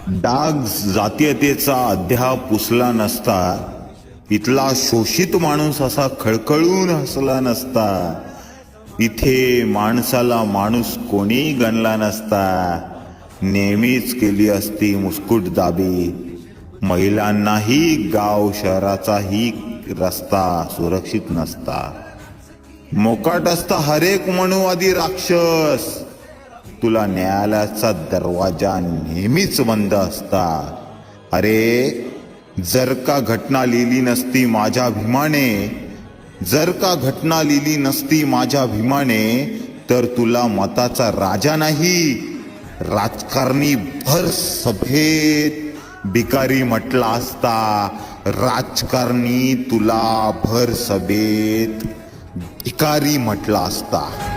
डाग जातीयतेचा अद्याप पुसला नसता, इथला शोषित माणूस असा खळखळून हसला नसता, इथे माणसाला माणूस कोणी गणला नसता, नेहमीच केली असती मुस्कुटदाबी, महिलांनाही गाव शहराचाही रस्ता सुरक्षित नसता. मोकाट असता हरेक मनुवादी राक्षस, तुला न्यायालयाचा दरवाजा नेहमीच बंद असता. अरे जर का घटना लिहिली नसती माझ्या भीमाने, जर का घटना लिहिली नसती माझ्या भीमाने, तर तुला मताचा राजा नाही, राजकारणी भर सभेत भिकारी म्हटला असता. राजकारणी तुला भर सभेत भिकारी म्हटला असता.